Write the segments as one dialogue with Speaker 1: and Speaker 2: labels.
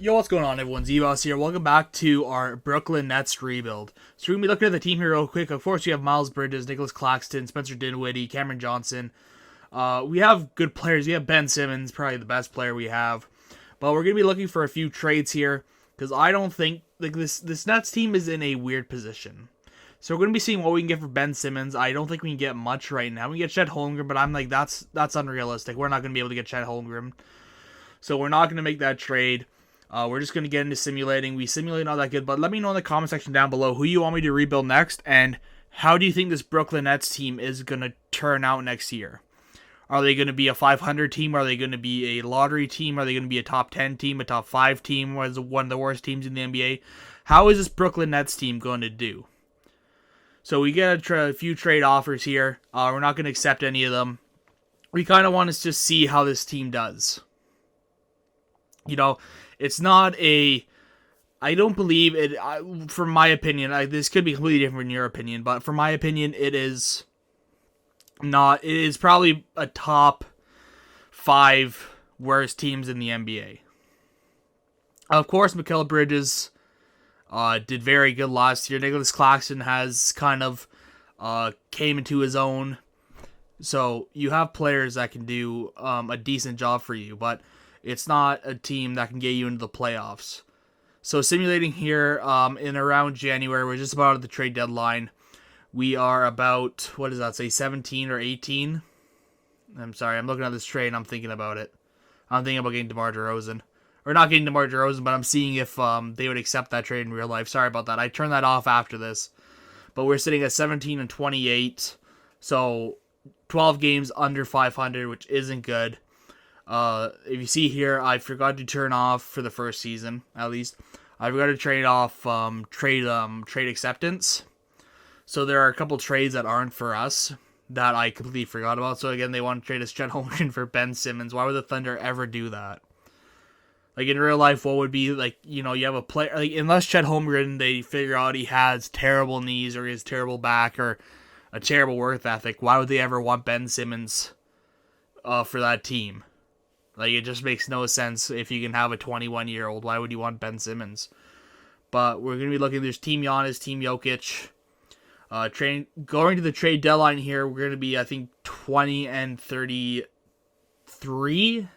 Speaker 1: Yo, what's going on, everyone? Z-Boss here. Welcome back to our Brooklyn Nets rebuild. So we're going to be looking at the team here real quick. Of course, we have Miles Bridges, Nicholas Claxton, Spencer Dinwiddie, Cameron Johnson. We have good players. We have Ben Simmons, probably the best player we have. But we're going to be looking for a few trades here, because I don't think this Nets team is in a weird position. So we're going to be seeing what we can get for Ben Simmons. I don't think we can get much right now. We can get Chet Holmgren, but I'm like, that's unrealistic. We're not going to be able to get Chet Holmgren. So we're not going to make that trade. We're just going to get into simulating. We simulate not that good, but let me know in the comment section down below who you want me to rebuild next, and how do you think this Brooklyn Nets team is going to turn out next year? Are they going to be a 500 team? Are they going to be a lottery team? Are they going to be a top 10 team, a top 5 team, or is it one of the worst teams in the NBA? How is this Brooklyn Nets team going to do? So we get a few trade offers here. We're not going to accept any of them. We kind of want to just see how this team does. You know, it's not a... I don't believe it... from my opinion, this could be completely different from your opinion, but from my opinion, it is not... It is probably a top 5 worst teams in the NBA. Of course, Mikal Bridges did very good last year. Nicholas Claxton has kind of came into his own. So you have players that can do a decent job for you, but it's not a team that can get you into the playoffs. So simulating here in around January, we're just about at the trade deadline. We are about, what does that say, 17 or 18? I'm sorry, I'm looking at this trade and I'm thinking about it. I'm thinking about getting DeMar DeRozan. Or not getting DeMar DeRozan, but I'm seeing if they would accept that trade in real life. Sorry about that. I turned that off after this. But we're sitting at 17 and 28. So 12 games under 500, which isn't good. If you see here, I forgot to turn off for the first season, at least. I forgot to trade off trade acceptance. So there are a couple trades that aren't for us that I completely forgot about. So again, they want to trade us Chet Holmgren for Ben Simmons. Why would the Thunder ever do that? Like in real life, what would be like, you know, you have a player, like unless Chet Holmgren, they figure out he has terrible knees or he has terrible back or a terrible work ethic, why would they ever want Ben Simmons for that team? Like, it just makes no sense. If you can have a 21-year-old, why would you want Ben Simmons? But we're going to be looking, there's Team Giannis, Team Jokic. Going to the trade deadline here, we're going to be, I think, 20 and 33. If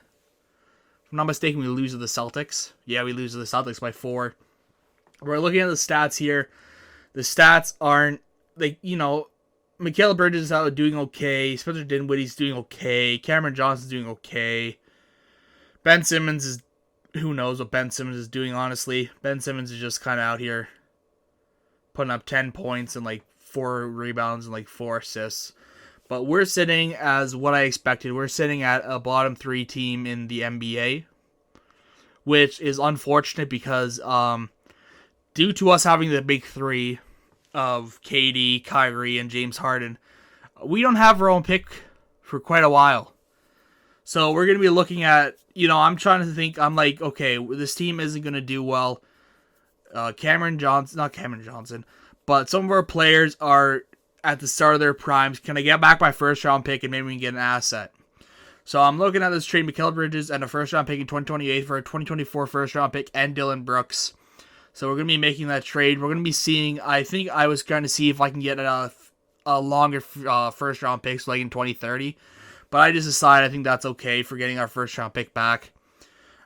Speaker 1: I'm not mistaken, we lose to the Celtics. Yeah, we lose to the Celtics by 4. We're looking at the stats here. The stats aren't, like, you know, Mikal Bridges is out doing okay. Spencer Dinwiddie's doing okay. Cameron Johnson's doing okay. Ben Simmons is... Who knows what Ben Simmons is doing, honestly. Ben Simmons is just kind of out here putting up 10 points and, like, 4 rebounds and, like, 4 assists. But we're sitting as what I expected. We're sitting at a bottom 3 team in the NBA, which is unfortunate because due to us having the big 3 of KD, Kyrie, and James Harden, we don't have our own pick for quite a while. So we're going to be looking at, you know, I'm trying to think, I'm like, okay, this team isn't going to do well. Not Cameron Johnson, but some of our players are at the start of their primes. Can I get back my first round pick and maybe we can get an asset? So I'm looking at this trade, Mikal Bridges and a first round pick in 2028 for a 2024 first round pick and Dylan Brooks. So we're going to be making that trade. We're going to be seeing, I think I was going to see if I can get a longer first round pick, so like in 2030. But I just decided I think that's okay for getting our first round pick back.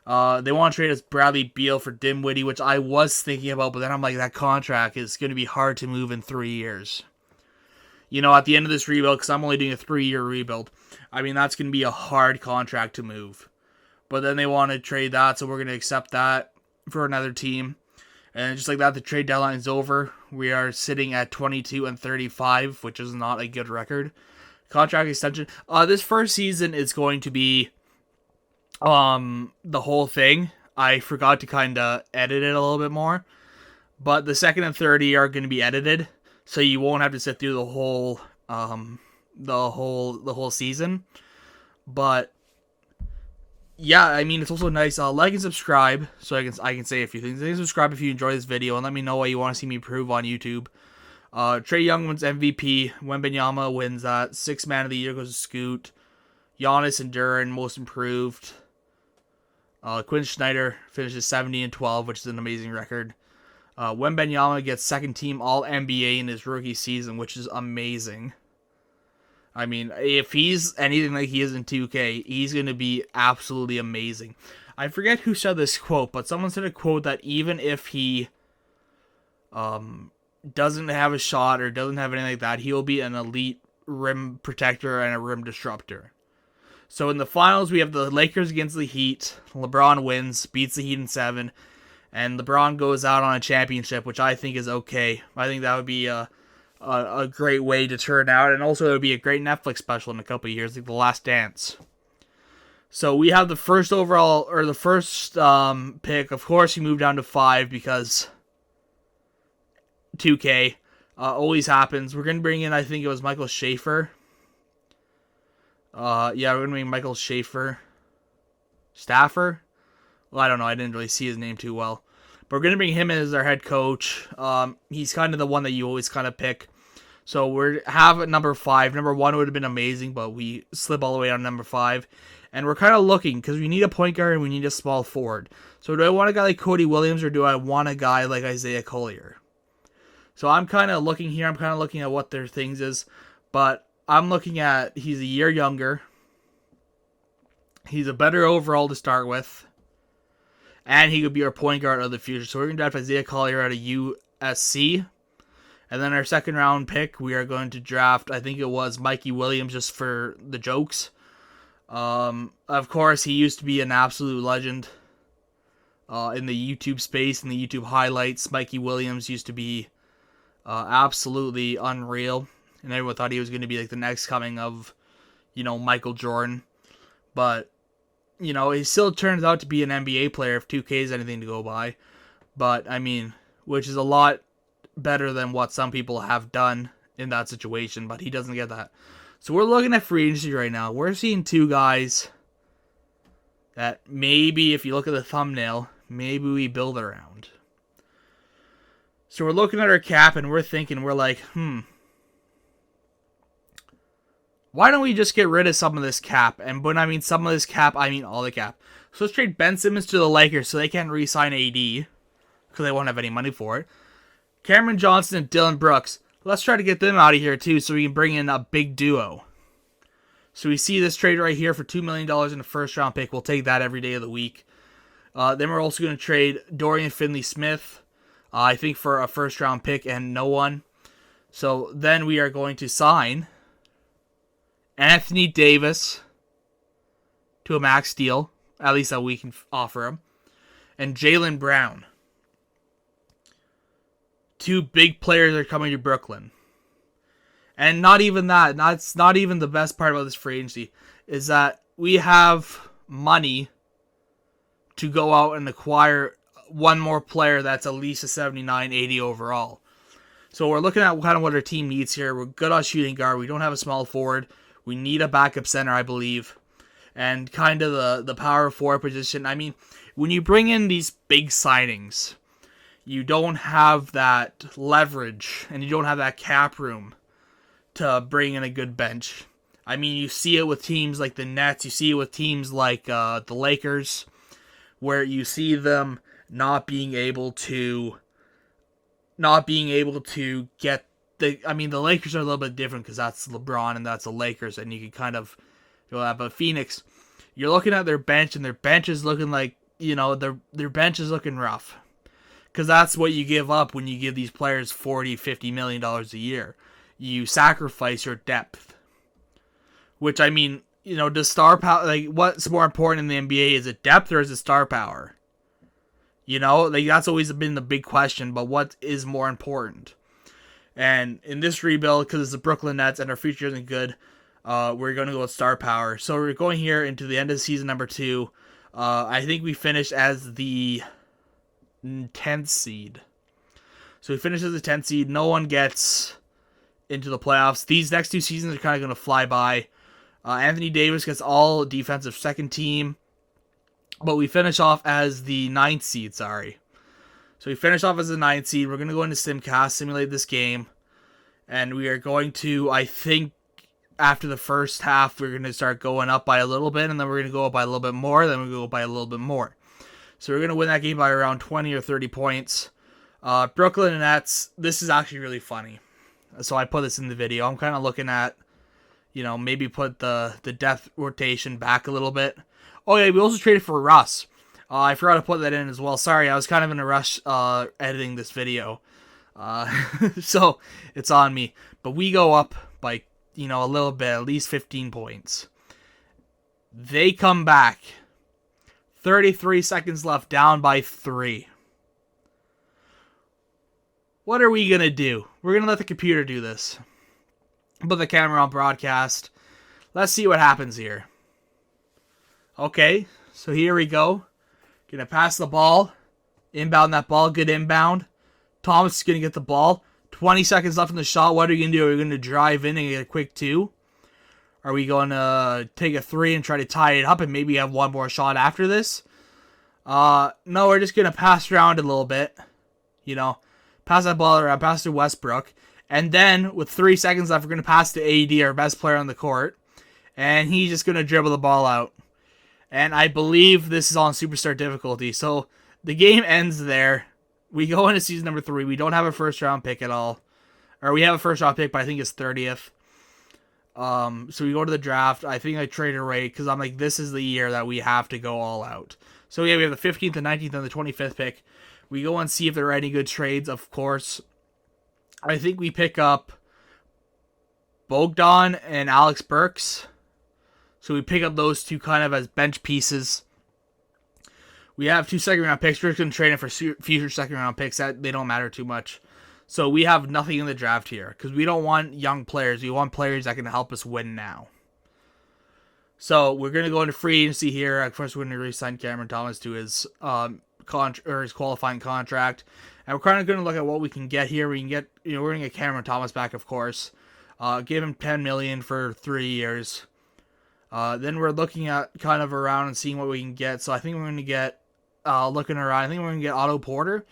Speaker 1: They want to trade us Bradley Beal for Dinwiddie, which I was thinking about, but then I'm like, that contract is going to be hard to move in 3 years. You know, at the end of this rebuild, because I'm only doing a 3-year rebuild, I mean, that's going to be a hard contract to move. But then they want to trade that, so we're going to accept that for another team. And just like that, the trade deadline is over. We are sitting at 22 and 35, which is not a good record. Contract extension. This first season is going to be the whole thing. I forgot to kind of edit it a little bit more. But the second and 30 are going to be edited, so you won't have to sit through the whole season. But yeah, I mean, it's also nice. Like and subscribe, so I can say a few things. Like and subscribe if you enjoy this video, and let me know what you want to see me prove on YouTube. Trae Young wins MVP. Wembanyama wins that. 6th Man of the Year goes to Scoot. Giannis and Duran, most improved. Quinn Snyder finishes 70-12, which is an amazing record. Wembanyama gets second team All NBA in his rookie season, which is amazing. I mean, if he's anything like he is in 2K, he's going to be absolutely amazing. I forget who said this quote, but someone said a quote that even if he doesn't have a shot or doesn't have anything like that, he'll be an elite rim protector and a rim disruptor. So in the finals, we have the Lakers against the Heat. LeBron wins, beats the Heat in 7, and LeBron goes out on a championship, which I think is okay. I think that would be a great way to turn out, and also it would be a great Netflix special in a couple of years, like The Last Dance. So we have the first overall, or the first pick. Of course, we move down to 5 because 2K always happens. We're going to bring in, I think it was Michael Schaefer. We're going to bring Michael Staffer? Well, I don't know. I didn't really see his name too well. But we're going to bring him in as our head coach. He's kind of the one that you always kind of pick. So we have at number 5. Number 1 would have been amazing, but we slip all the way on number 5. And we're kind of looking, because we need a point guard and we need a small forward. So do I want a guy like Cody Williams, or do I want a guy like Isaiah Collier? So I'm kind of looking here. I'm kind of looking at what their things is. But I'm looking at, he's a year younger. He's a better overall to start with. And he could be our point guard of the future. So we're going to draft Isaiah Collier out of USC. And then our second round pick, we are going to draft, I think it was Mikey Williams, just for the jokes. Of course, he used to be an absolute legend in the YouTube space, in the YouTube highlights. Mikey Williams used to be absolutely unreal. And everyone thought he was going to be like the next coming of, Michael Jordan. But, he still turns out to be an NBA player if 2K is anything to go by. But, which is a lot better than what some people have done in that situation. But he doesn't get that. So we're looking at free agency right now. We're seeing 2 guys that maybe, if you look at the thumbnail, maybe we build around. So we're looking at our cap and we're thinking, we're like, why don't we just get rid of some of this cap? And when I mean some of this cap, I mean all the cap. So let's trade Ben Simmons to the Lakers so they can't re-sign AD because they won't have any money for it. Cameron Johnson and Dylan Brooks. Let's try to get them out of here too so we can bring in a big duo. So we see this trade right here for $2 million in a first round pick. We'll take that every day of the week. Then we're also going to trade Dorian Finley-Smith, I think for a first round pick and no one. So then we are going to sign Anthony Davis to a max deal, at least that we can offer him, and Jaylen Brown. 2 big players are coming to Brooklyn. And not even that. That's not even the best part about this free agency. Is that we have money to go out and acquire one more player that's at least a 79, 80 overall. So we're looking at kind of what our team needs here. We're good on shooting guard. We don't have a small forward. We need a backup center, I believe. And kind of the power forward position. When you bring in these big signings, you don't have that leverage and you don't have that cap room to bring in a good bench. You see it with teams like the Nets. You see it with teams like the Lakers, where you see them not being able to get the. The Lakers are a little bit different because that's LeBron and that's the Lakers, and you can kind of do that. But Phoenix, you're looking at their bench, and their bench is looking like their bench is looking rough. Because that's what you give up when you give these players $40, $50 million a year. You sacrifice your depth. Which, does star power, what's more important in the NBA? Is it depth or is it star power? That's always been the big question, but what is more important? And in this rebuild, because it's the Brooklyn Nets and our future isn't good, we're going to go with star power. So we're going here into the end of season number 2. I think we finished as the 10th seed. So we finish as the 10th seed. No one gets into the playoffs. These next 2 seasons are kind of going to fly by. Anthony Davis gets all defensive second team. But we finish off as the 9th seed, So we finish off as the 9th seed. We're going to go into Simcast, simulate this game. And we are going to, I think, after the first half, we're going to start going up by a little bit, and then we're going to go up by a little bit more, then we're going to go up by a little bit more. So we're going to win that game by around 20 or 30 points. Brooklyn Nets, this is actually really funny. So I put this in the video. I'm kind of looking at, maybe put the depth rotation back a little bit. Oh, yeah, we also traded for Russ. I forgot to put that in as well. Sorry, I was kind of in a rush editing this video. So it's on me. But we go up by, a little bit, at least 15 points. They come back. 33 seconds left, down by 3. What are we going to do? We're going to let the computer do this. Put the camera on broadcast. Let's see what happens here. Okay, so here we go. Gonna pass the ball. Inbound that ball. Good inbound. Thomas is gonna get the ball. 20 seconds left in the shot. What are we gonna do? Are we gonna drive in and get a quick 2? Are we gonna take a 3 and try to tie it up and maybe have one more shot after this? No, we're just gonna pass around a little bit. Pass that ball around, pass to Westbrook. And then, with 3 seconds left, we're gonna pass to AD, our best player on the court. And he's just gonna dribble the ball out. And I believe this is on Superstar difficulty. So the game ends there. We go into season number 3. We don't have a first round pick at all. Or we have a first round pick, but I think it's 30th. So we go to the draft. I think I traded away because I'm like, this is the year that we have to go all out. So yeah, we have the 15th, the 19th, and the 25th pick. We go and see if there are any good trades, of course. I think we pick up Bogdan and Alex Burks. So we pick up those two kind of as bench pieces. We have 2 second-round picks. We're just going to trade them for future second-round picks. That they don't matter too much. So we have nothing in the draft here because we don't want young players. We want players that can help us win now. So we're going to go into free agency here. At first, we're going to re-sign Cameron Thomas to his his qualifying contract, and we're kind of going to look at what we can get here. We can get, we're going to get Cameron Thomas back, of course. Give him $10 million for 3 years. Then we're looking at kind of around and seeing what we can get. So I think we're going to get, looking around, I think we're going to get Otto Porter.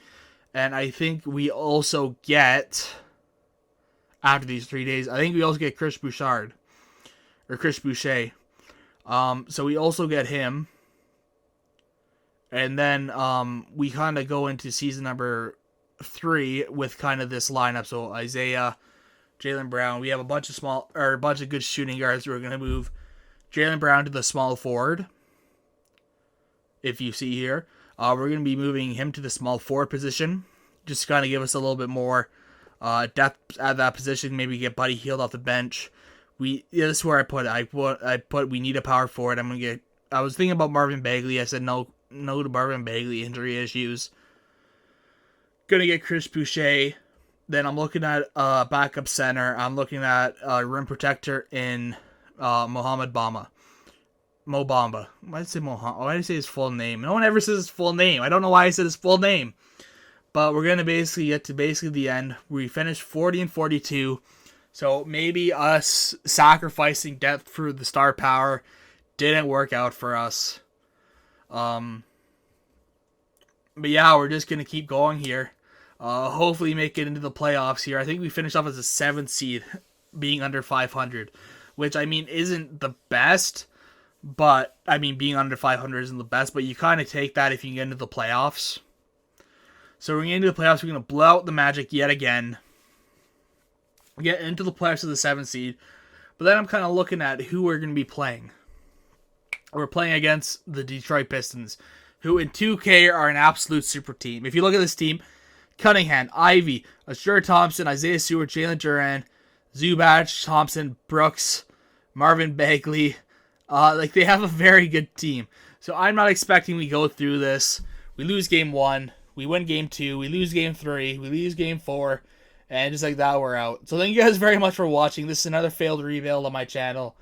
Speaker 1: And I think we also get, after these 3 days, I think we also get Chris Boucher. So we also get him. And then we kind of go into season number 3 with kind of this lineup. So Isaiah, Jaylen Brown. We have a bunch of good shooting guards. We're going to move Jaylen Brown to the small forward. If you see here, we're going to be moving him to the small forward position, just to kind of give us a little bit more depth at that position. Maybe get Buddy Hield off the bench. This is where I put it. I put we need a power forward. I was thinking about Marvin Bagley. I said no to Marvin Bagley, injury issues. Gonna get Chris Boucher. Then I'm looking at backup center. I'm looking at rim protector in Mohamed Bamba. Mo Bamba. Why did I say Mohamed? Why did I say his full name? No one ever says his full name. I don't know why I said his full name. But we're going to basically get to the end. We finished 40 and 42. So maybe us sacrificing depth for the star power didn't work out for us. But yeah, we're just going to keep going here. Hopefully make it into the playoffs here. I think we finished off as a 7th seed, being under 500. Which, isn't the best. But, being under 500 isn't the best. But you kind of take that if you can get into the playoffs. So we're going to get into the playoffs. We're going to blow out the Magic yet again. Get into the playoffs of the 7th seed. But then I'm kind of looking at who we're going to be playing. We're playing against the Detroit Pistons, who in 2K are an absolute super team. If you look at this team, Cunningham, Ivy, Ashur Thompson, Isaiah Stewart, Jalen Duran, Zubac, Thompson, Brooks, Marvin Bagley. They have a very good team. So I'm not expecting we go through this. We lose game 1. We win game 2. We lose game 3. We lose game 4. And just like that, we're out. So thank you guys very much for watching. This is another failed rebuild on my channel.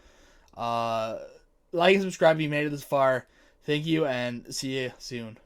Speaker 1: Like and subscribe if you made it this far. Thank you, and see you soon.